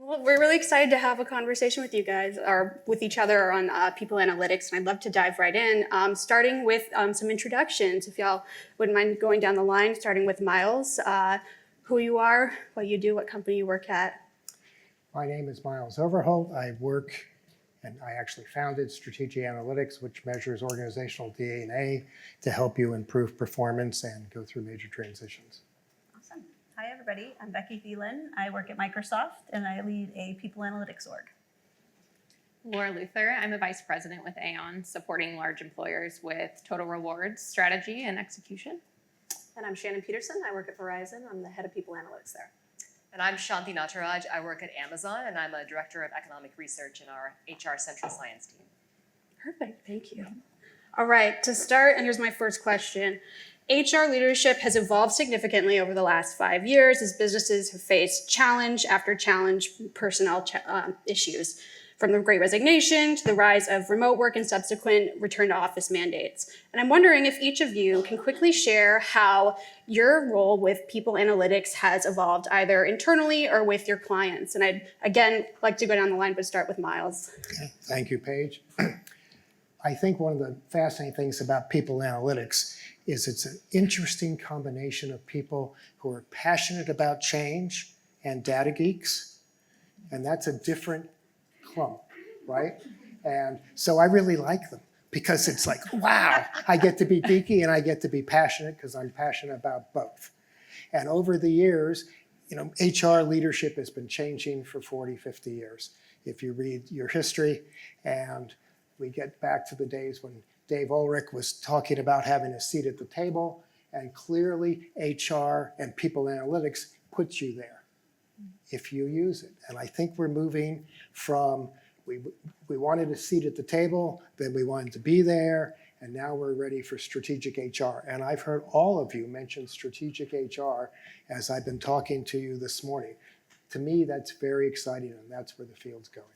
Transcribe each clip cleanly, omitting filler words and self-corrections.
Well, we're really excited to have a conversation with you guys, or with each other on people analytics, and I'd love to dive right in, starting with some introductions, if y'all wouldn't mind going down the line, starting with Miles, who you are, what you do, what company you work at. My name is Miles Overholt. I work and I actually founded Strategic Analytics, which measures organizational DNA to help you improve performance and go through major transitions. Awesome. Hi, everybody. I'm Becky Thielen. I work at Microsoft, and I lead a people analytics org. Laura Luther. I'm a vice president with Aon, supporting large employers with total rewards, strategy, and execution. And I'm Shannon Peterson. I work at Verizon. I'm the head of people analytics there. And I'm Shanti Nataraj. I work at Amazon, and I'm a director of economic research in our HR Central Science team. Perfect, thank you. All right, to start, and here's my first question. HR leadership has evolved significantly over the last 5 years as businesses have faced challenge after challenge personnel issues, from the Great Resignation to the rise of remote work and subsequent return to office mandates. And I'm wondering if each of you can quickly share how your role with people analytics has evolved, either internally or with your clients. And I'd, again, like to go down the line, but start with Miles. Okay. Thank you, Paige. I think one of the fascinating things about people analytics is it's an interesting combination of people who are passionate about change and data geeks. And that's a different clump, right? And so I really like them because it's like, wow, I get to be geeky and I get to be passionate because I'm passionate about both. And over the years, HR leadership has been changing for 40, 50 years. If you read your history, and we get back to the days when Dave Ulrich was talking about having a seat at the table, and clearly HR and people analytics puts you there if you use it. And I think we're moving from, we wanted a seat at the table, then we wanted to be there, and now we're ready for strategic HR. And I've heard all of you mention strategic HR as I've been talking to you this morning. To me, that's very exciting, and that's where the field's going.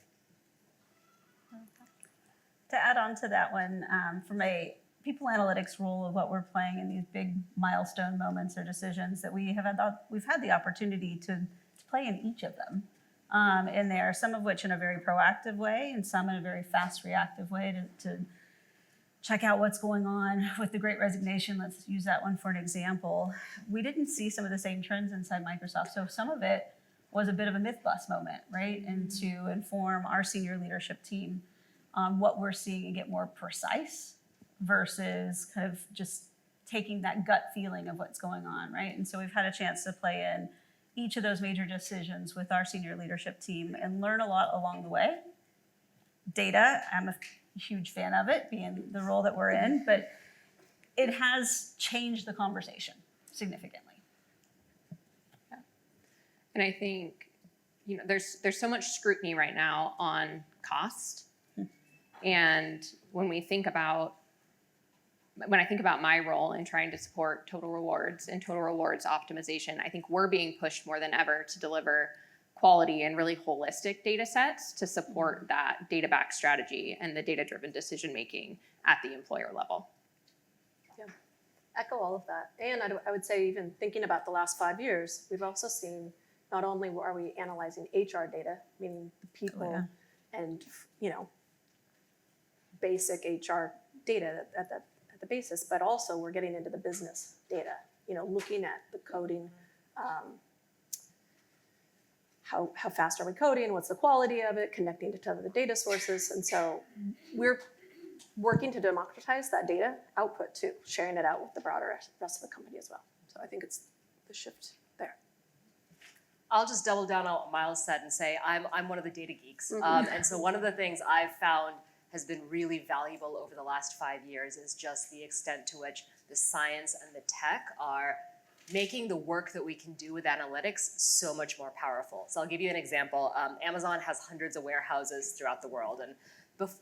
To add on to that one, from a people analytics role of what we're playing in these big milestone moments or decisions that we've had the opportunity to play in each of them. And there are some of which in a very proactive way and some in a very fast reactive way to check out what's going on with the Great Resignation. Let's use that one for an example. We didn't see some of the same trends inside Microsoft. So some of it was a bit of a myth bust moment, right? And to inform our senior leadership team on what we're seeing and get more precise versus kind of just taking that gut feeling of what's going on, right? And so we've had a chance to play in each of those major decisions with our senior leadership team and learn a lot along the way. Data, I'm a huge fan of it, being the role that we're in, but it has changed the conversation significantly. Yeah. And I think, there's so much scrutiny right now on cost. And when I think about my role in trying to support total rewards and total rewards optimization, I think we're being pushed more than ever to deliver quality and really holistic data sets to support that data-backed strategy and the data-driven decision-making at the employer level. Yeah, echo all of that. And I would say, even thinking about the last 5 years, we've also seen not only are we analyzing HR data, meaning the people and basic HR data at the basis, but also we're getting into the business data, looking at the coding, how fast are we coding, what's the quality of it, connecting to other data sources. And so we're working to democratize that data output too, sharing it out with the broader rest of the company as well. So I think it's the shift there. I'll just double down on what Miles said and say I'm one of the data geeks. And so one of the things I've found has been really valuable over the last 5 years is just the extent to which the science and the tech are making the work that we can do with analytics so much more powerful. So I'll give you an example. Amazon has hundreds of warehouses throughout the world. And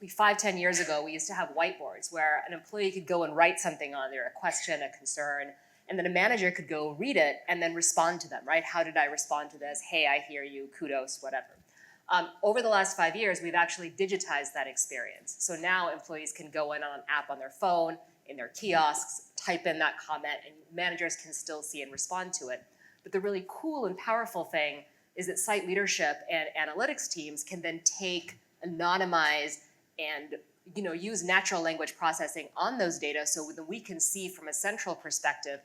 5-10 years ago, we used to have whiteboards where an employee could go and write something on there, a question, a concern, and then a manager could go read it and then respond to them, right? How did I respond to this? Hey, I hear you, kudos, whatever. Over the last 5 years, we've actually digitized that experience. So now employees can go in on an app on their phone, in their kiosks, type in that comment, and managers can still see and respond to it. But the really cool and powerful thing is that site leadership and analytics teams can then take, anonymize, and use natural language processing on those data so that we can see from a central perspective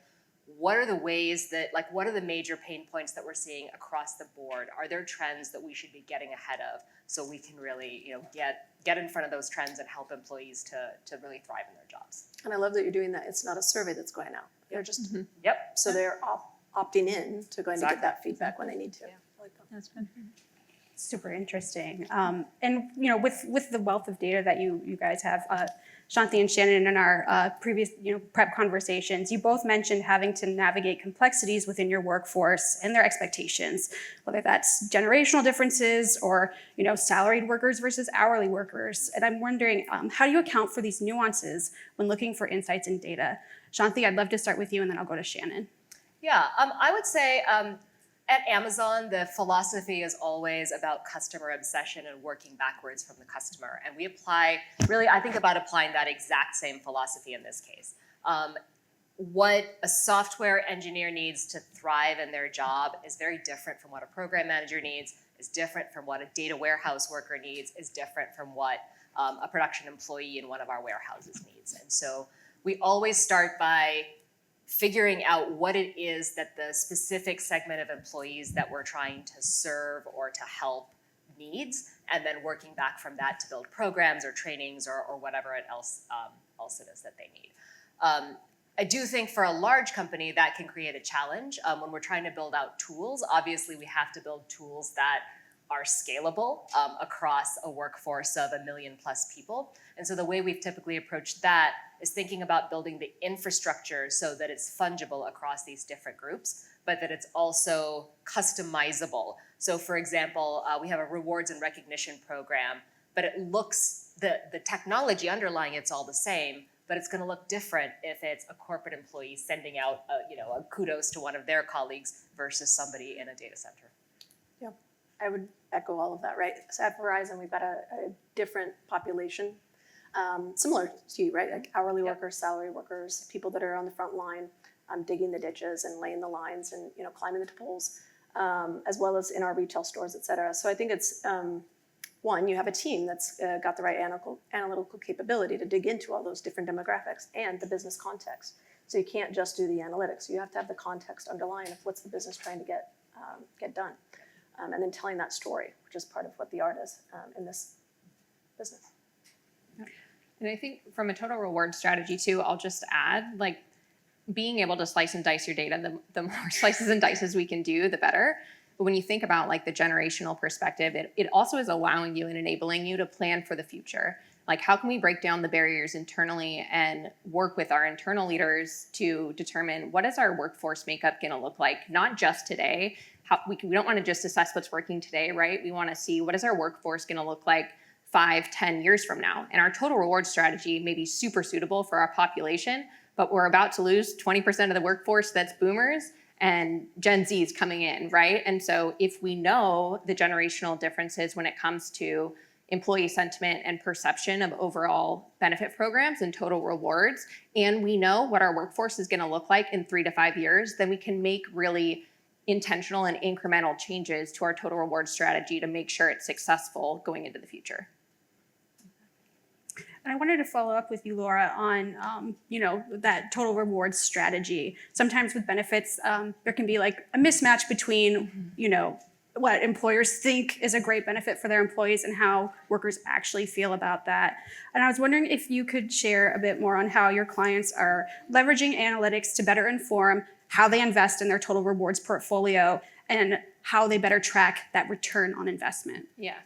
what are the ways that, what are the major pain points that we're seeing across the board? Are there trends that we should be getting ahead of so we can really, get in front of those trends and help employees to really thrive in their jobs? And I love that you're doing that. It's not a survey that's going out. They're just, Yep. so they're opting in to going to get Exactly. that feedback when they need to. Yeah. I like that. That's good. Super interesting. And with the wealth of data that you guys have, Shanti and Shannon, in our previous prep conversations, you both mentioned having to navigate complexities within your workforce and their expectations, whether that's generational differences or salaried workers versus hourly workers. And I'm wondering, how do you account for these nuances when looking for insights in data? Shanti, I'd love to start with you, and then I'll go to Shannon. Yeah, I would say at Amazon, the philosophy is always about customer obsession and working backwards from the customer. And we I think about applying that exact same philosophy in this case. What a software engineer needs to thrive in their job is very different from what a program manager needs, is different from what a data warehouse worker needs, is different from what a production employee in one of our warehouses needs. And so we always start by figuring out what it is that the specific segment of employees that we're trying to serve or to help needs, and then working back from that to build programs or trainings or whatever else it is that they need. I do think for a large company that can create a challenge when we're trying to build out tools. Obviously, we have to build tools that are scalable across a workforce of 1 million+ people. And so the way we've typically approached that is thinking about building the infrastructure so that it's fungible across these different groups, but that it's also customizable. So for example, we have a rewards and recognition program, but it looks, the technology underlying it's all the same, but it's gonna look different if it's a corporate employee sending out a kudos to one of their colleagues versus somebody in a data center. Yeah, I would echo all of that, right? So at Verizon, we've got a different population, similar to you, right? Like hourly workers, salary workers, people that are on the front line, digging the ditches and laying the lines and climbing the poles, as well as in our retail stores, et cetera. So I think it's, one, you have a team that's got the right analytical capability to dig into all those different demographics and the business context. So you can't just do the analytics. You have to have the context underlying of what's the business trying to get done. And then telling that story, which is part of what the art is in this business. And I think from a total reward strategy too, I'll just add, being able to slice and dice your data, the more slices and dices we can do, the better. But when you think about the generational perspective, it also is allowing you and enabling you to plan for the future. How can we break down the barriers internally and work with our internal leaders to determine what is our workforce makeup going to look like, not just today. We don't want to just assess what's working today, right? We want to see what is our workforce going to look like 5-10 years from now. And our total reward strategy may be super suitable for our population, but we're about to lose 20% of the workforce that's boomers and Gen Z is coming in, right? And so if we know the generational differences when it comes to employee sentiment and perception of overall benefit programs and total rewards, and we know what our workforce is going to look like in 3 to 5 years, then we can make really intentional and incremental changes to our total reward strategy to make sure it's successful going into the future. And I wanted to follow up with you, Laura, on that total rewards strategy. Sometimes with benefits, there can be a mismatch between what employers think is a great benefit for their employees and how workers actually feel about that. And I was wondering if you could share a bit more on how your clients are leveraging analytics to better inform how they invest in their total rewards portfolio and how they better track that return on investment. Yeah,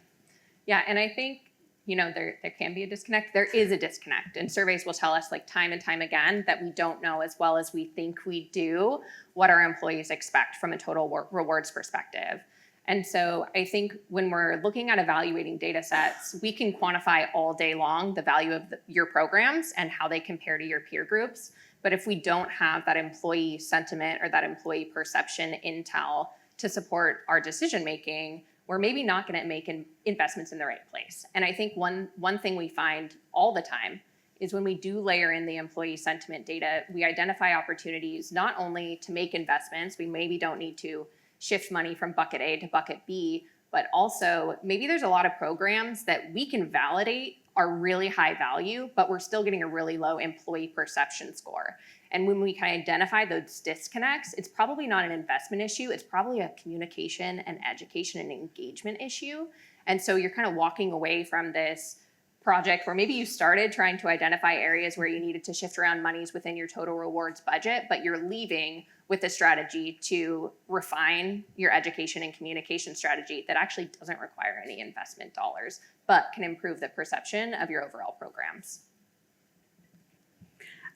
and I think there can be a disconnect. There is a disconnect, and surveys will tell us time and time again that we don't know as well as we think we do what our employees expect from a total rewards perspective. And so I think when we're looking at evaluating data sets, we can quantify all day long the value of your programs and how they compare to your peer groups. But if we don't have that employee sentiment or that employee perception intel to support our decision making, we're maybe not going to make investments in the right place. And I think one thing we find all the time is when we do layer in the employee sentiment data, we identify opportunities not only to make investments, we maybe don't need to shift money from bucket A to bucket B, but also maybe there's a lot of programs that we can validate are really high value, but we're still getting a really low employee perception score. And when we can identify those disconnects, it's probably not an investment issue, it's probably a communication and education and engagement issue. And so you're kind of walking away from this project where maybe you started trying to identify areas where you needed to shift around monies within your total rewards budget, but you're leaving with a strategy to refine your education and communication strategy that actually doesn't require any investment dollars, but can improve the perception of your overall programs.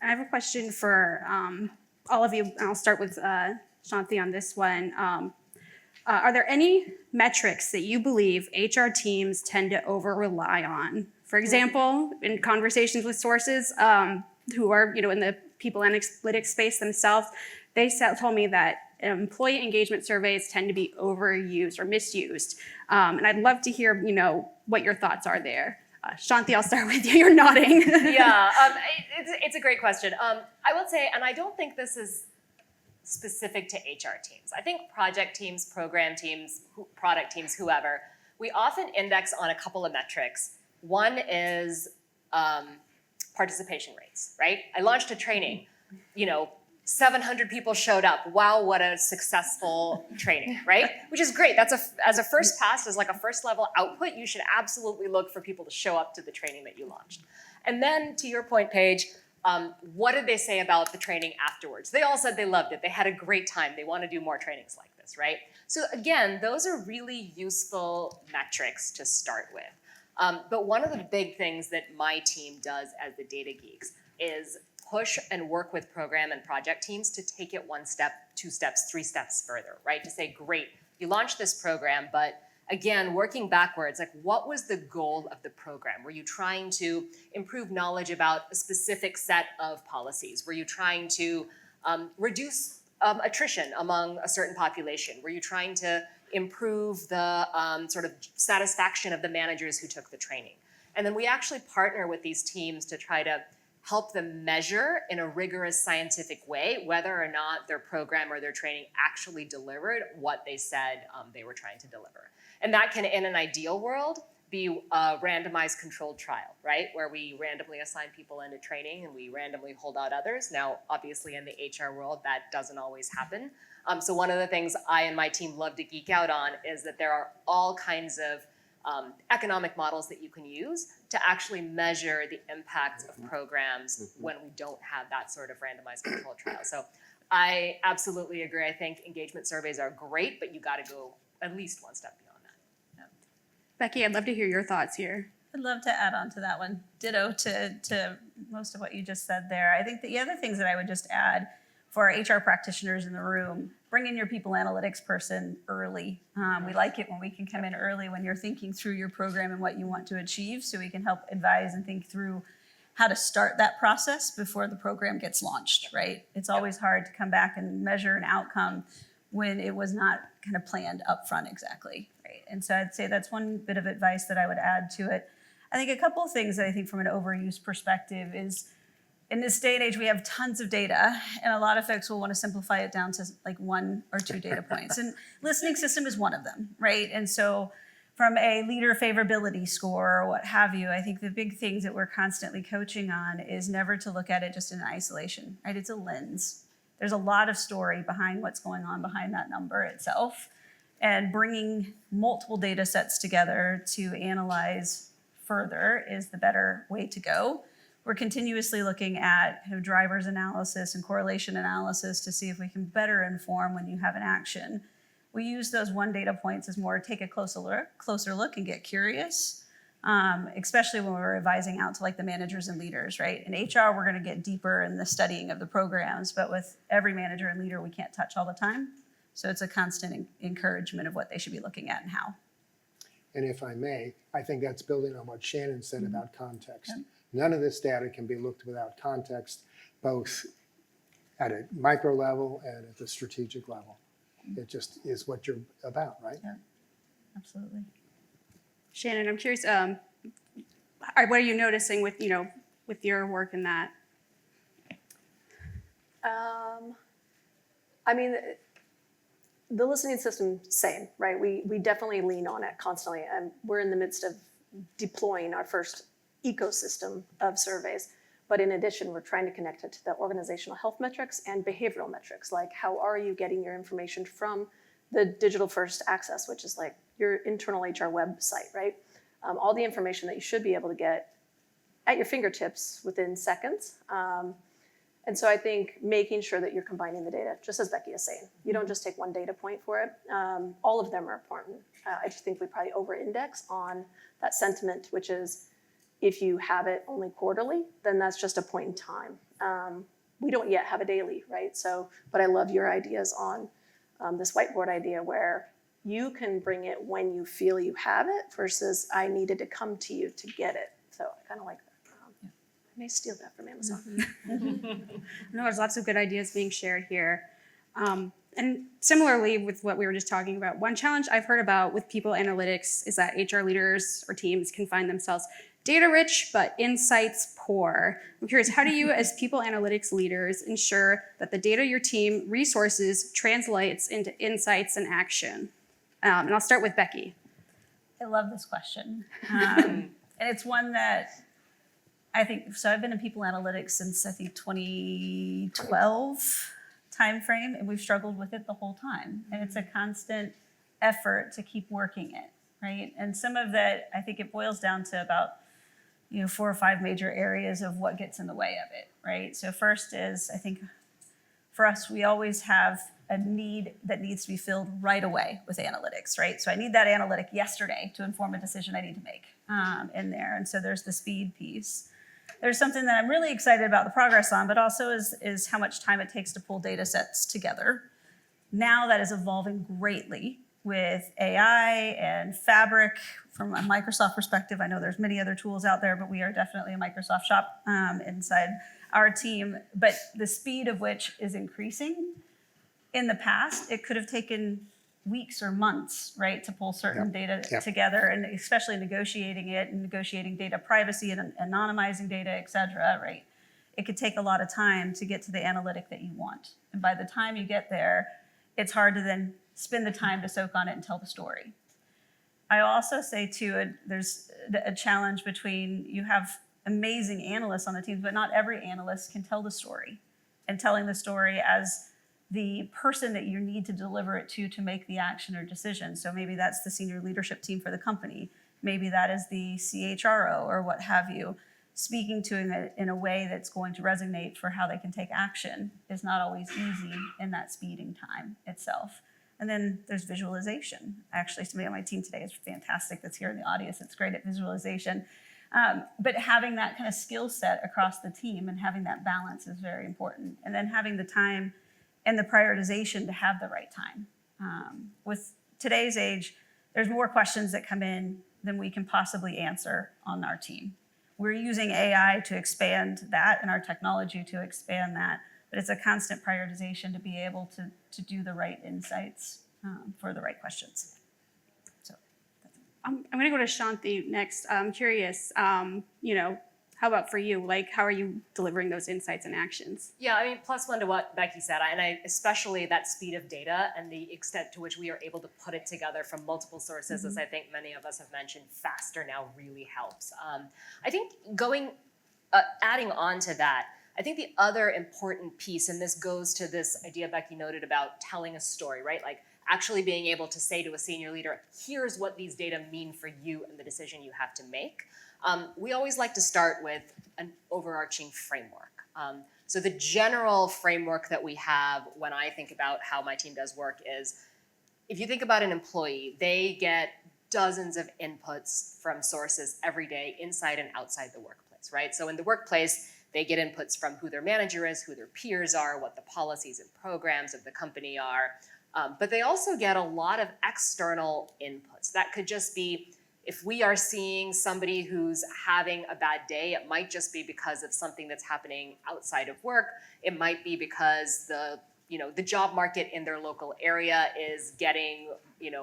I have a question for all of you, and I'll start with Shanti on this one. Are there any metrics that you believe HR teams tend to over-rely on? For example, in conversations with sources who are in the people analytics space themselves, they told me that employee engagement surveys tend to be overused or misused. And I'd love to hear what your thoughts are there. Shanti, I'll start with you. You're nodding. Yeah, it's a great question. I will say, and I don't think this is specific to HR teams. I think project teams, program teams, product teams, whoever, we often index on a couple of metrics. One is participation rates, right? I launched a training, 700 people showed up. Wow, what a successful training, right? Which is great. That's as a first pass, as like a first level output, you should absolutely look for people to show up to the training that you launched. And then to your point, Paige, what did they say about the training afterwards? They all said they loved it. They had a great time. They want to do more trainings like this, right? So again, those are really useful metrics to start with. But one of the big things that my team does as the data geeks is push and work with program and project teams to take it one step, 2 steps, 3 steps further, right? To say, great, you launched this program, but again, working backwards, like what was the goal of the program? Were you trying to improve knowledge about a specific set of policies? Were you trying to reduce attrition among a certain population? Were you trying to improve the sort of satisfaction of the managers who took the training? And then we actually partner with these teams to try to help them measure in a rigorous scientific way whether or not their program or their training actually delivered what they said they were trying to deliver. And that can, in an ideal world, be a randomized controlled trial, right? Where we randomly assign people into training and we randomly hold out others. Now, obviously in the HR world, that doesn't always happen. So one of the things I and my team love to geek out on is that there are all kinds of economic models that you can use to actually measure the impact of programs when we don't have that sort of randomized controlled trial. So I absolutely agree. I think engagement surveys are great, but you got to go at least one step beyond that. Becky, I'd love to hear your thoughts here. I'd love to add on to that one. Ditto to most of what you just said there. I think the other things that I would just add for our HR practitioners in the room, bring in your people analytics person early. We like it when we can come in early when you're thinking through your program and what you want to achieve, so we can help advise and think through how to start that process before the program gets launched, right? It's always hard to come back and measure an outcome when it was not kind of planned up front exactly, right? And so I'd say that's one bit of advice that I would add to it. I think a couple of things that I think from an overuse perspective is, in this day and age, we have tons of data, and a lot of folks will want to simplify it down to like 1 or 2 data points. And listening system is one of them, right? And so from a leader favorability score or what have you, I think the big things that we're constantly coaching on is never to look at it just in isolation, right? It's a lens. There's a lot of story behind what's going on behind that number itself. And bringing multiple data sets together to analyze further is the better way to go. We're continuously looking at kind of drivers analysis and correlation analysis to see if we can better inform when you have an action. We use those 1 data points as more take a closer look and get curious, especially when we're advising out to like the managers and leaders, right? In HR, we're going to get deeper in the studying of the programs, but with every manager and leader, we can't touch all the time. So it's a constant encouragement of what they should be looking at and how. And if I may, I think that's building on what Shannon said about context. Yeah. None of this data can be looked without context, both at a micro level and at the strategic level. It just is what you're about, right? Yeah, absolutely. Shannon, I'm curious, what are you noticing with your work in that? I mean, the listening system, same, right? We definitely lean on it constantly, and we're in the midst of deploying our first ecosystem of surveys. But in addition, we're trying to connect it to the organizational health metrics and behavioral metrics, like how are you getting your information from the digital first access, which is like your internal HR website, right? All the information that you should be able to get at your fingertips within seconds. And so I think making sure that you're combining the data, just as Becky is saying, you don't just take one data point for it. All of them are important. I just think we probably over-index on that sentiment, which is if you have it only quarterly, then that's just a point in time. We don't yet have a daily, right? So, but I love your ideas on this whiteboard idea where you can bring it when you feel you have it versus I needed to come to you to get it. So I kind of like that. I may steal that from Amazon. No, there's lots of good ideas being shared here. And similarly with what we were just talking about, one challenge I've heard about with people analytics is that HR leaders or teams can find themselves data rich, but insights poor. I'm curious, how do you as people analytics leaders ensure that the data your team resources translates into insights and action? And I'll start with Becky. I love this question. And it's one that I think, so I've been in people analytics since I think 2012 timeframe, and we've struggled with it the whole time. And it's a constant effort to keep working it, right? And some of that, I think it boils down to about 4 or 5 major areas of what gets in the way of it, right? So first is, I think for us, we always have a need that needs to be filled right away with analytics, right? So I need that analytic yesterday to inform a decision I need to make in there. And so there's the speed piece. There's something that I'm really excited about the progress on, but also is how much time it takes to pull data sets together. Now that is evolving greatly with AI and Fabric. From a Microsoft perspective, I know there's many other tools out there, but we are definitely a Microsoft shop inside our team. But the speed of which is increasing. In the past, it could have taken weeks or months, right, to pull certain data together, and especially negotiating it and negotiating data privacy and anonymizing data, et cetera, right? It could take a lot of time to get to the analytic that you want. And by the time you get there, it's hard to then spend the time to soak on it and tell the story. I also say too, there's a challenge between, you have amazing analysts on the teams, but not every analyst can tell the story. And telling the story as the person that you need to deliver it to make the action or decision. So maybe that's the senior leadership team for the company. Maybe that is the CHRO or what have you. Speaking to it in a way that's going to resonate for how they can take action is not always easy in that speeding time itself. And then there's visualization. Actually, somebody on my team today is fantastic that's here in the audience. It's great at visualization. But having that kind of skill set across the team and having that balance is very important. And then having the time and the prioritization to have the right time. With today's age, there's more questions that come in than we can possibly answer on our team. We're using AI to expand that and our technology to expand that, but it's a constant prioritization to be able to do the right insights for the right questions. So I'm going to go to Shanti next. I'm curious, how about for you? Like, how are you delivering those insights and actions? Yeah, I mean, +1 to what Becky said, and I especially that speed of data and the extent to which we are able to put it together from multiple sources, as I think many of us have mentioned, faster now really helps. I think adding on to that, I think the other important piece, and this goes to this idea Becky noted about telling a story, right? Like actually being able to say to a senior leader, here's what these data mean for you and the decision you have to make. We always like to start with an overarching framework. So the general framework that we have when I think about how my team does work is, if you think about an employee, they get dozens of inputs from sources every day inside and outside the workplace, right? So in the workplace, they get inputs from who their manager is, who their peers are, what the policies and programs of the company are. But they also get a lot of external inputs. That could just be, if we are seeing somebody who's having a bad day, it might just be because of something that's happening outside of work. It might be because the job market in their local area is getting,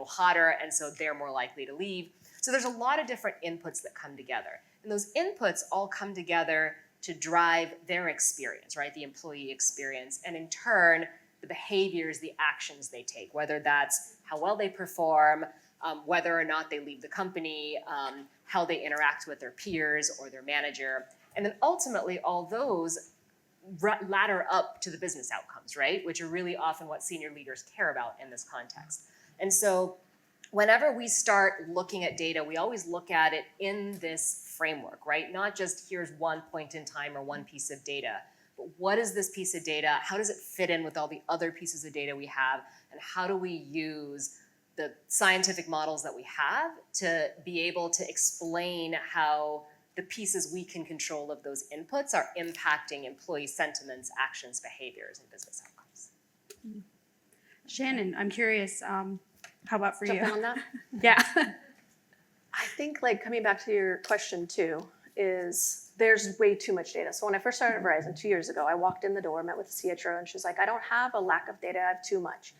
hotter, and so they're more likely to leave. So there's a lot of different inputs that come together. And those inputs all come together to drive their experience, right? The employee experience. And in turn, the behaviors, the actions they take, whether that's how well they perform, whether or not they leave the company, how they interact with their peers or their manager. And then ultimately, all those ladder up to the business outcomes, right? Which are really often what senior leaders care about in this context. And so whenever we start looking at data, we always look at it in this framework, right? Not just here's one point in time or one piece of data, but what is this piece of data? How does it fit in with all the other pieces of data we have? And how do we use the scientific models that we have to be able to explain how the pieces we can control of those inputs are impacting employee sentiments, actions, behaviors, and business outcomes. Shannon, I'm curious, how about for Jump in you? on that? Yeah. I think like coming back to your question too, is there's way too much data. So when I first started at Verizon 2 years ago, I walked in the door, met with the CHRO, and she's like, I don't have a lack of data, I have too much.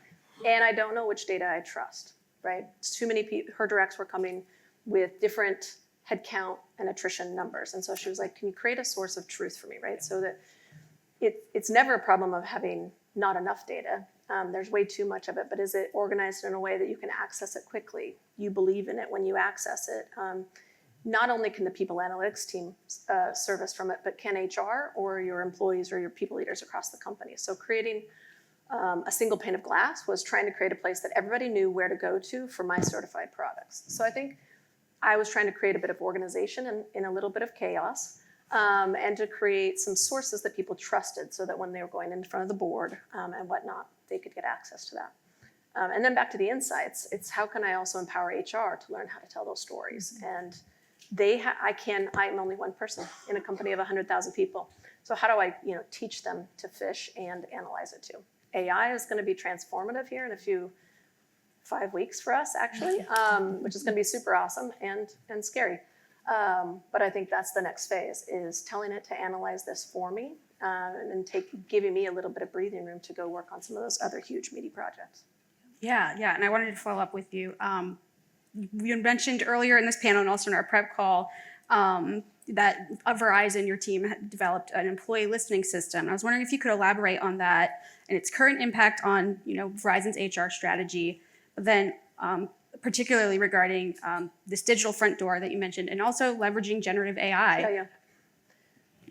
And I don't know which data I trust, right? It's too many people, her directs were coming with different headcount and attrition numbers. And so she was like, can you create a source of truth for me, right? So that it's never a problem of having not enough data. There's way too much of it, but is it organized in a way that you can access it quickly? You believe in it when you access it. Not only can the people analytics team service from it, but can HR or your employees or your people leaders across the company. So creating a single pane of glass was trying to create a place that everybody knew where to go to for my certified products. So I think I was trying to create a bit of organization in a little bit of chaos, and to create some sources that people trusted so that when they were going in front of the board and whatnot, they could get access to that. And then back to the insights, it's how can I also empower HR to learn how to tell those stories? And I'm only one person in a company of 100,000 people. So how do I teach them to fish and analyze it too? AI is going to be transformative here in a few 5 weeks for us, actually, which is going to be super awesome and scary. But I think that's the next phase, is telling it to analyze this for me and giving me a little bit of breathing room to go work on some of those other huge, meaty projects. Yeah, and I wanted to follow up with you. You mentioned earlier in this panel and also in our prep call that at Verizon, your team had developed an employee listening system. I was wondering if you could elaborate on that and its current impact on Verizon's HR strategy, but then particularly regarding this digital front door that you mentioned, and also leveraging generative AI. Yeah.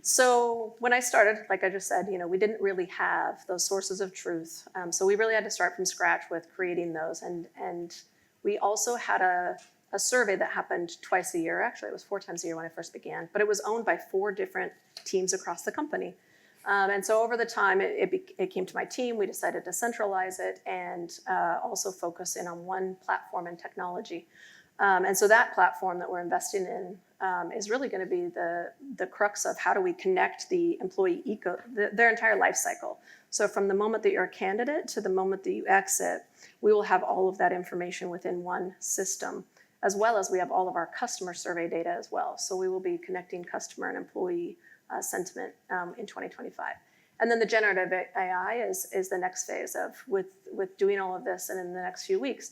So when I started, like I just said, we didn't really have those sources of truth. So we really had to start from scratch with creating those. And we also had a survey that happened twice a year. Actually, it was 4 times a year when I first began, but it was owned by 4 different teams across the company. And so over the time, it came to my team. We decided to centralize it and also focus in on one platform and technology. And so that platform that we're investing in is really going to be the crux of how do we connect the employee their entire life cycle. So from the moment that you're a candidate to the moment that you exit, we will have all of that information within one system, as well as we have all of our customer survey data as well. So we will be connecting customer and employee sentiment in 2025. And then the generative AI is the next phase of with doing all of this, and in the next few weeks,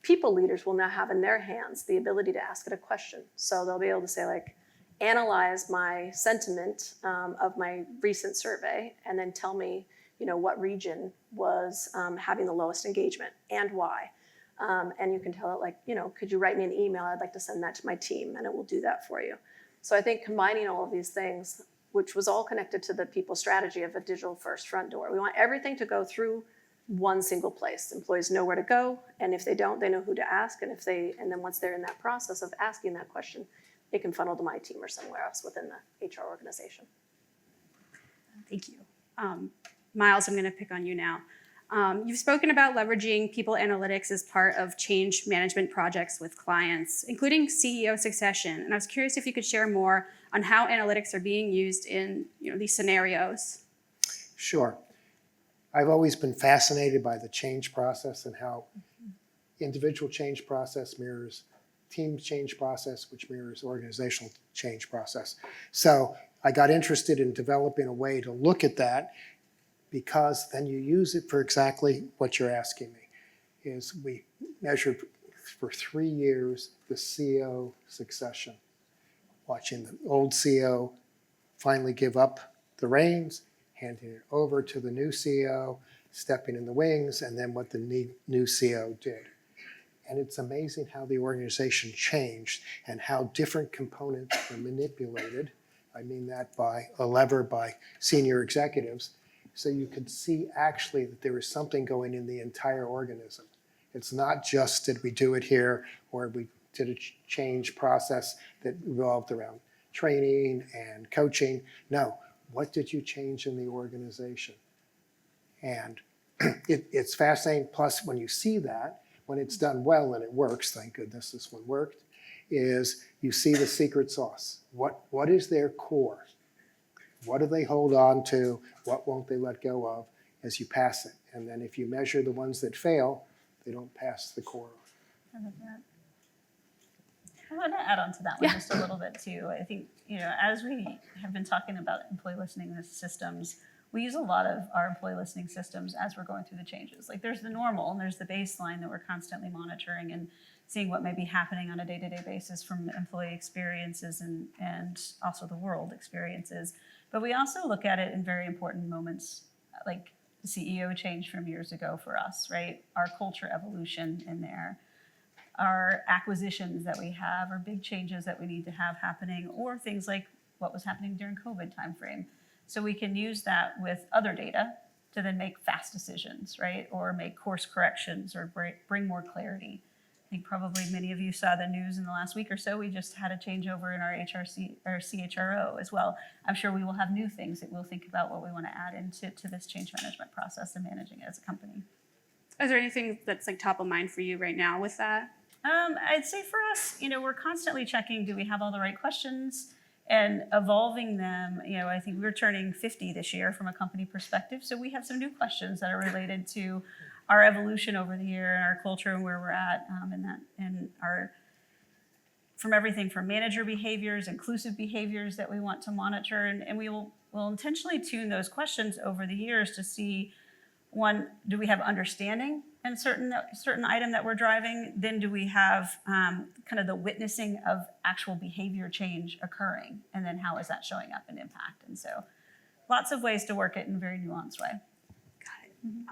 people leaders will now have in their hands the ability to ask it a question. So they'll be able to say, like, analyze my sentiment of my recent survey, and then tell me, what region was having the lowest engagement and why. And you can tell it, like, could you write me an email? I'd like to send that to my team, and it will do that for you. So I think combining all of these things, which was all connected to the people strategy of a digital first front door. We want everything to go through one single place. Employees know where to go, and if they don't, they know who to ask. And then once they're in that process of asking that question, it can funnel to my team or somewhere else within the HR organization. Thank you. Miles, I'm going to pick on you now. You've spoken about leveraging people analytics as part of change management projects with clients, including CEO succession. And I was curious if you could share more on how analytics are being used in these scenarios. Sure. I've always been fascinated by the change process and how individual change process mirrors team change process, which mirrors organizational change process. So I got interested in developing a way to look at that, because then you use it for exactly what you're asking me. Is we measured for 3 years the CEO succession, watching the old CEO finally give up the reins, handing it over to the new CEO, stepping in the wings, and then what the new CEO did. And it's amazing how the organization changed and how different components were manipulated. I mean that by a lever by senior executives. So you could see actually that there was something going in the entire organism. It's not just did we do it here or we did a change process that revolved around training and coaching. No, what did you change in the organization? And it's fascinating. Plus, when you see that, when it's done well and it works, thank goodness this one worked, is you see the secret sauce. What is their core? What do they hold on to? What won't they let go of as you pass it? And then if you measure the ones that fail, they don't pass the core. I love that. I want to add on to that one just a little bit too. I think, as we have been talking about employee listening systems, we use a lot of our employee listening systems as we're going through the changes. Like there's the normal and there's the baseline that we're constantly monitoring and seeing what may be happening on a day-to-day basis from employee experiences and also the world experiences. But we also look at it in very important moments, like the CEO change from years ago for us, right? Our culture evolution in there, our acquisitions that we have, or big changes that we need to have happening, or things like what was happening during COVID timeframe. So we can use that with other data to then make fast decisions, right? Or make course corrections or bring more clarity. I think probably many of you saw the news in the last week or so. We just had a changeover in our CHRO as well. I'm sure we will have new things that we'll think about what we want to add into this change management process and managing it as a company. Is there anything that's like top of mind for you right now with that? I'd say for us, we're constantly checking, do we have all the right questions and evolving them. I think we're turning 50 this year from a company perspective. So we have some new questions that are related to our evolution over the year and our culture and where we're at from everything from manager behaviors, inclusive behaviors that we want to monitor. And we'll intentionally tune those questions over the years to see, one, do we have understanding in certain item that we're driving? Then do we have kind of the witnessing of actual behavior change occurring? And then how is that showing up in impact? And so lots of ways to work it in a very nuanced way.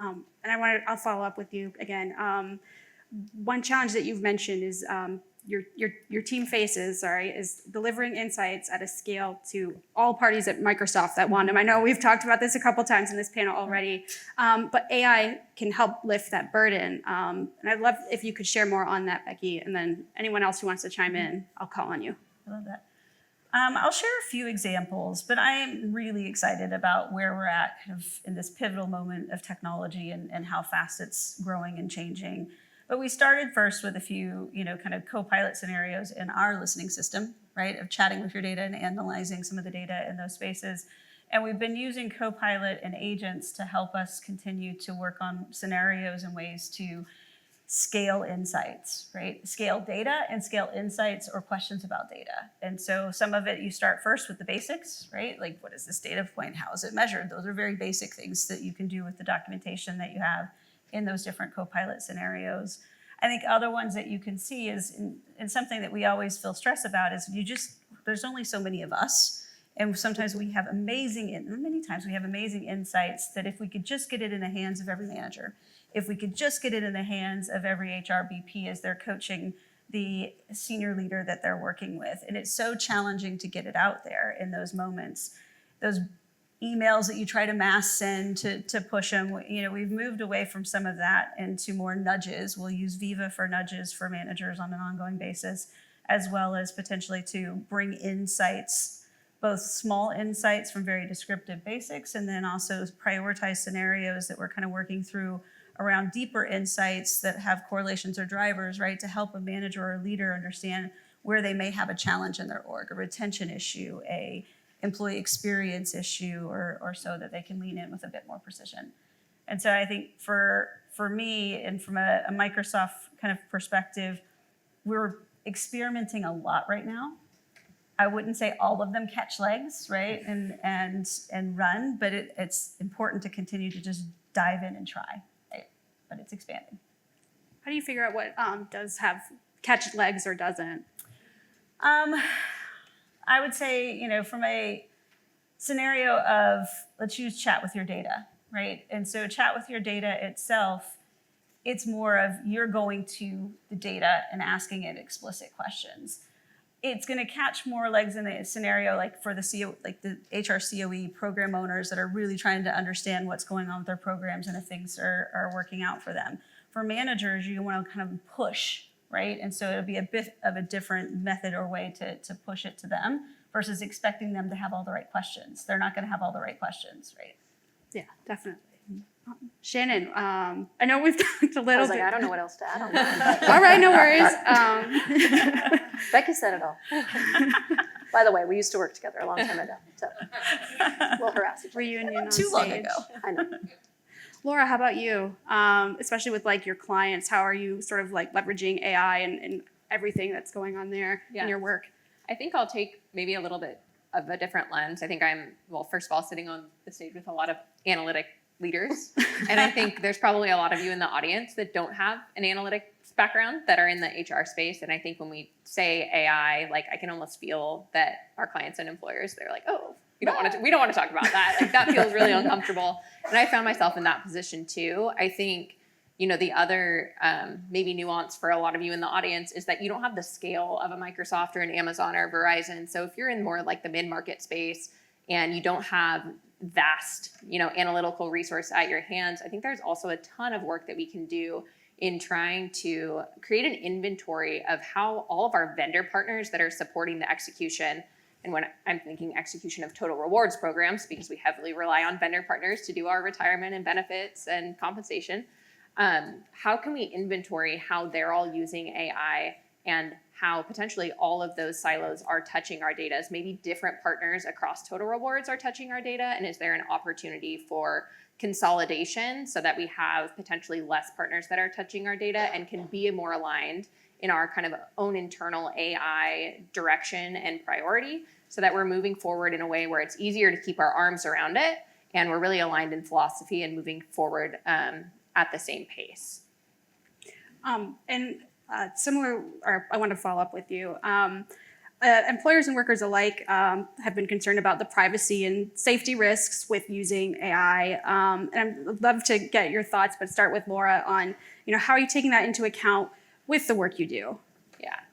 And I'll follow up with you again. One challenge that you've mentioned is your team faces, is delivering insights at a scale to all parties at Microsoft that want them. I know we've talked about this a couple times in this panel already, but AI can help lift that burden. And I'd love if you could share more on that, Becky, and then anyone else who wants to chime in, I'll call on you. I love that. I'll share a few examples, but I am really excited about where we're at kind of in this pivotal moment of technology and how fast it's growing and changing. But we started first with a few, kind of co-pilot scenarios in our listening system, right, of chatting with your data and analyzing some of the data in those spaces. And we've been using co-pilot and agents to help us continue to work on scenarios and ways to scale insights, right? Scale data and scale insights or questions about data. And so some of it, you start first with the basics, right? Like, what is this data point? How is it measured? Those are very basic things that you can do with the documentation that you have in those different co-pilot scenarios. I think other ones that you can see is, and something that we always feel stress about is there's only so many of us. And sometimes many times we have amazing insights that if we could just get it in the hands of every manager, if we could just get it in the hands of every HRBP as they're coaching the senior leader that they're working with. And it's so challenging to get it out there in those moments. Those emails that you try to mass send to push them, we've moved away from some of that into more nudges. We'll use Viva for nudges for managers on an ongoing basis, as well as potentially to bring insights, both small insights from very descriptive basics, and then also prioritize scenarios that we're kind of working through around deeper insights that have correlations or drivers, right, to help a manager or a leader understand where they may have a challenge in their org, a retention issue, a employee experience issue, or so that they can lean in with a bit more precision. And so I think for me and from a Microsoft kind of perspective, we're experimenting a lot right now. I wouldn't say all of them catch legs, right, and run, but it's important to continue to just dive in and try. But it's expanding. How do you figure out what does have catch legs or doesn't? I would say, from a scenario of, let's use chat with your data, right? And so chat with your data itself, it's more of you're going to the data and asking it explicit questions. It's going to catch more legs in a scenario like for the the HR COE program owners that are really trying to understand what's going on with their programs and if things are working out for them. For managers, you want to kind of push, right? And so it'll be a bit of a different method or way to push it to them versus expecting them to have all the right questions. They're not going to have all the right questions, right? Yeah, definitely. Shannon, I know we've talked a I little was bit. like, I don't know what else to add on that. All right, no worries. Becky said it all. By the way, we used to work together a long time ago, so we'll harass each other. Reunion on Too long stage. ago. I know. Laura, how about you? Especially with like your clients, how are you sort of like leveraging AI and everything that's going on there in your work? I think I'll take maybe a little bit of a different lens. I think I'm, well, first of all, sitting on the stage with a lot of analytic leaders. And I think there's probably a lot of you in the audience that don't have an analytics background that are in the HR space. And I think when we say AI, like I can almost feel that our clients and employers, they're like, oh, we don't want to talk about that. Like that feels really uncomfortable. And I found myself in that position too. I think, you know, the other maybe nuance for a lot of you in the audience is that you don't have the scale of a Microsoft or an Amazon or Verizon. So if you're in more like the mid-market space and you don't have vast, you know, analytical resource at your hands, I think there's also a ton of work that we can do in trying to create an inventory of how all of our vendor partners that are supporting the execution, and when I'm thinking execution of total rewards programs, because we heavily rely on vendor partners to do our retirement and benefits and compensation, how can we inventory how they're all using AI and how potentially all of those silos are touching our data? As maybe different partners across total rewards are touching our data, and is there an opportunity for consolidation so that we have potentially less partners that are touching our data and can be more aligned in our kind of own internal AI direction and priority, so that we're moving forward in a way where it's easier to keep our arms around it and we're really aligned in philosophy and moving forward at the same pace. Similar, or I want to follow up with you. Employers and workers alike have been concerned about the privacy and safety risks with using AI. And I'd love to get your thoughts, but start with Laura on, you know, how are you taking that into account with the work you do?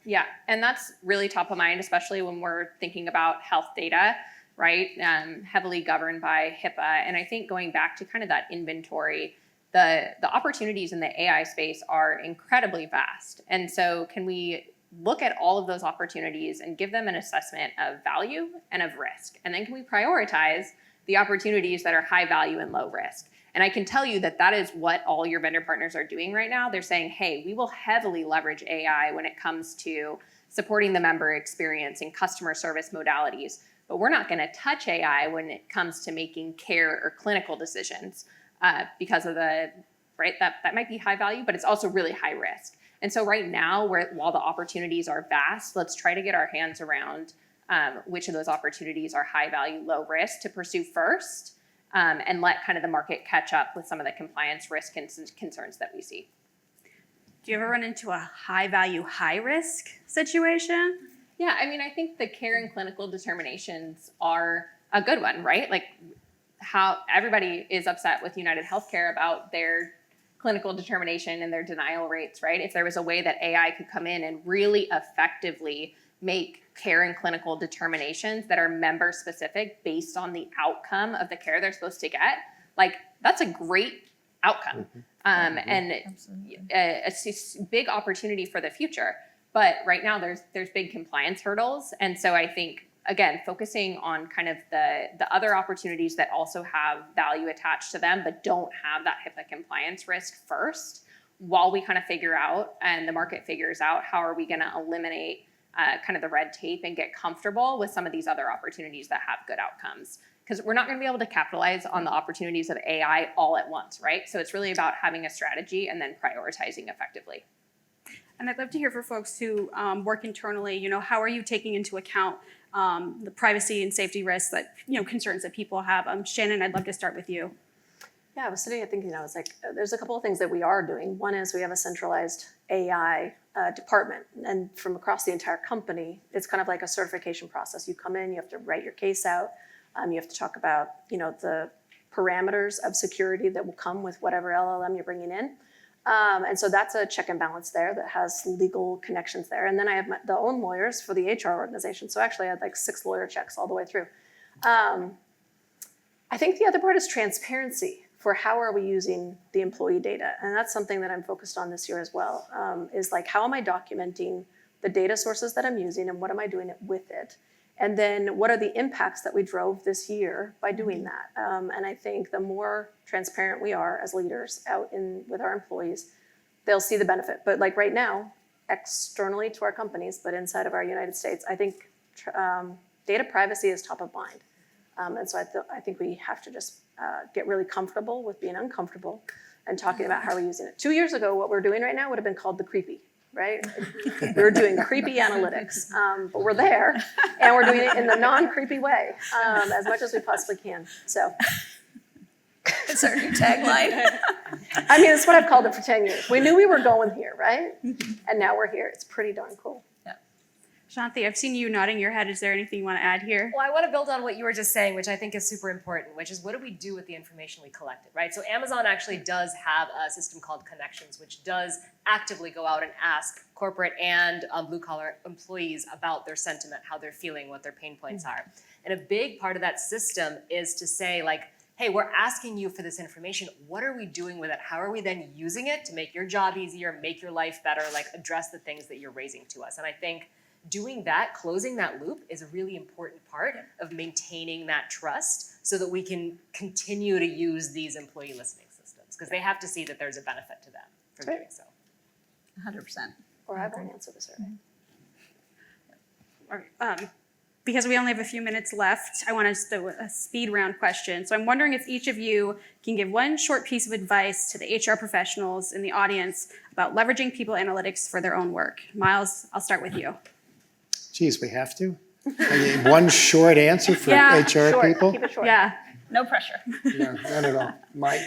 Yeah, and that's really top of mind, especially when we're thinking about health data, right? Heavily governed by HIPAA. And I think going back to kind of that inventory, the opportunities in the AI space are incredibly vast. And so can we look at all of those opportunities and give them an assessment of value and of risk? And then can we prioritize the opportunities that are high value and low risk? And I can tell you that that is what all your vendor partners are doing right now. They're saying, hey, we will heavily leverage AI when it comes to supporting the member experience and customer service modalities, but we're not going to touch AI when it comes to making care or clinical decisions because of that might be high value, but it's also really high risk. And so right now, while the opportunities are vast, let's try to get our hands around which of those opportunities are high value, low risk to pursue first, and let kind of the market catch up with some of the compliance risk and concerns that we see. Do you ever run into a high value, high risk situation? Yeah, I mean, I think the care and clinical determinations are a good one, right? Like how everybody is upset with United Healthcare about their clinical determination and their denial rates, right? If there was a way that AI could come in and really effectively make care and clinical determinations that are member specific based on the outcome of the care they're supposed to get, like that's a great outcome. And it's a big opportunity for the future. But right now there's big compliance hurdles. And so I think, again, focusing on kind of the other opportunities that also have value attached to them, but don't have that HIPAA compliance risk first, while we kind of figure out and the market figures out how are we going to eliminate kind of the red tape and get comfortable with some of these other opportunities that have good outcomes. Because we're not going to be able to capitalize on the opportunities of AI all at once, right? So it's really about having a strategy and then prioritizing effectively. And I'd love to hear for folks who work internally, you know, how are you taking into account the privacy and safety risks that, you know, concerns that people have? Shannon, I'd love to start with you. Yeah, I was sitting here thinking, I was like, there's a couple of things that we are doing. One is we have a centralized AI department, and from across the entire company, it's kind of like a certification process. You come in, you have to write your case out, you have to talk about, you know, the parameters of security that will come with whatever LLM you're bringing in. And so that's a check and balance there that has legal connections there. And then I have the own lawyers for the HR organization. So actually I had like 6 lawyer checks all the way through. I think the other part is transparency for how are we using the employee data. And that's something that I'm focused on this year as well, is like how am I documenting the data sources that I'm using and what am I doing with it? And then what are the impacts that we drove this year by doing that? And I think the more transparent we are as leaders out in with our employees, they'll see the benefit. But like right now, externally to our companies, but inside of our United States, I think data privacy is top of mind. And so I think we have to just get really comfortable with being uncomfortable and talking about how we're using it. 2 years ago, what we're doing right now would have been called the creepy, right? We were doing creepy analytics, but we're there, and we're doing it in the non-creepy way, as much as we possibly can. So, It's our new tagline. I mean, it's what I've called it for 10 years. We knew we were going here, right? And now we're here. It's pretty darn cool. Shanti, I've seen you nodding your head. Is there anything you want to add here? Well, I want to build on what you were just saying, which I think is super important, which is what do we do with the information we collected, right? So Amazon actually does have a system called Connections, which does actively go out and ask corporate and blue-collar employees about their sentiment, how they're feeling, what their pain points are. And a big part of that system is to say, like, hey, we're asking you for this information. What are we doing with it? How are we then using it to make your job easier, make your life better, like address the things that you're raising to us? And I think doing that, closing that loop is a really important part of maintaining that trust so that we can continue to use these employee listening systems because they have to see that there's a benefit to them from doing so. 100%. Or I won't answer the survey. Because we only have a few minutes left, I want to do a speed round question. So I'm wondering if each of you can give one short piece of advice to the HR professionals in the audience about leveraging people analytics for their own work. Miles, I'll start with you. Geez, we have to? I mean, one short answer for Yeah, HR Short. people? Keep it short. Yeah. No pressure. No, not at all. My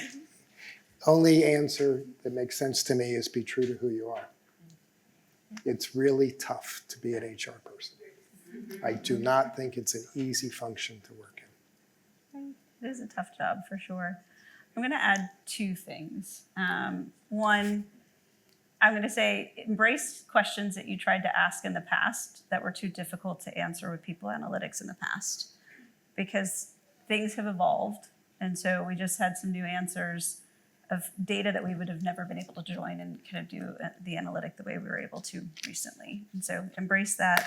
only answer that makes sense to me is be true to who you are. It's really tough to be an HR person. I do not think it's an easy function to work in. It is a tough job for sure. I'm going to add 2 things. One, I'm going to say embrace questions that you tried to ask in the past that were too difficult to answer with people analytics in the past because things have evolved. And so we just had some new answers of data that we would have never been able to join and kind of do the analytic the way we were able to recently. And so embrace that.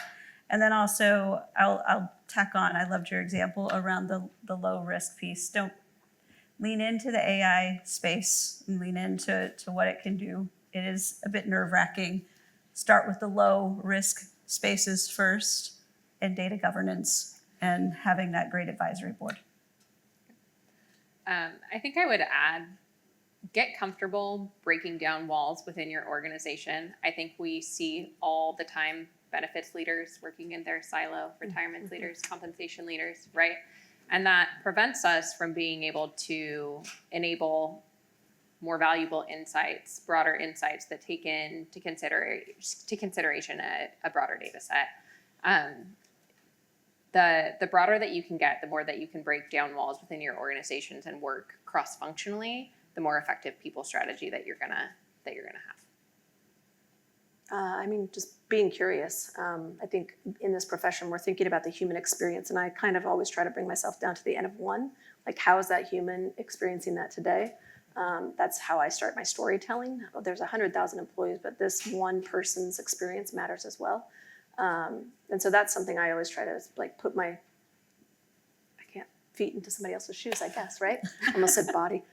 And then also I'll tack on, I loved your example around the low risk piece. Don't lean into the AI space and lean into what it can do. It is a bit nerve-wracking. Start with the low risk spaces first and data governance and having that great advisory board. I think I would add, get comfortable breaking down walls within your organization. I think we see all the time benefits leaders working in their silo, retirement leaders, compensation leaders, right? And that prevents us from being able to enable more valuable insights, broader insights that take into consideration a broader data set. The broader that you can get, the more that you can break down walls within your organizations and work cross-functionally, the more effective people strategy that you're gonna have. I mean, just being curious. I think in this profession, we're thinking about the human experience, and I kind of always try to bring myself down to the N of 1. Like, how is that human experiencing that today? That's how I start my storytelling. There's 100,000 employees, but this one person's experience matters as well. And so that's something I always try to like put my feet into somebody else's shoes, I guess, right? I almost said body.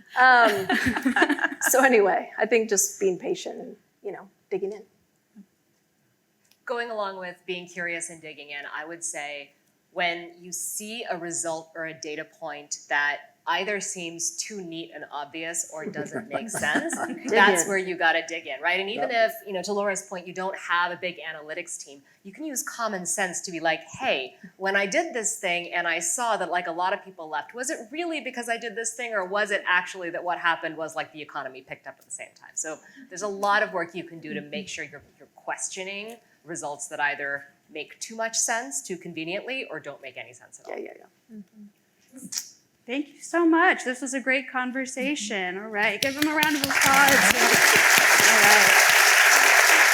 So anyway, I think just being patient and, digging in. Going along with being curious and digging in, I would say when you see a result or a data point that either seems too neat and obvious or doesn't make sense, that's where you gotta dig in, right? And even if, to Laura's point, you don't have a big analytics team, you can use common sense to be like, hey, when I did this thing and I saw that like a lot of people left, was it really because I did this thing or was it actually that what happened was like the economy picked up at the same time? So there's a lot of work you can do to make sure you're questioning results that either make too much sense too conveniently or don't make any sense at all. Yeah. Thank you so much. This was a great conversation. All right, give them a round of applause. All right.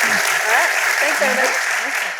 All right, thanks everybody.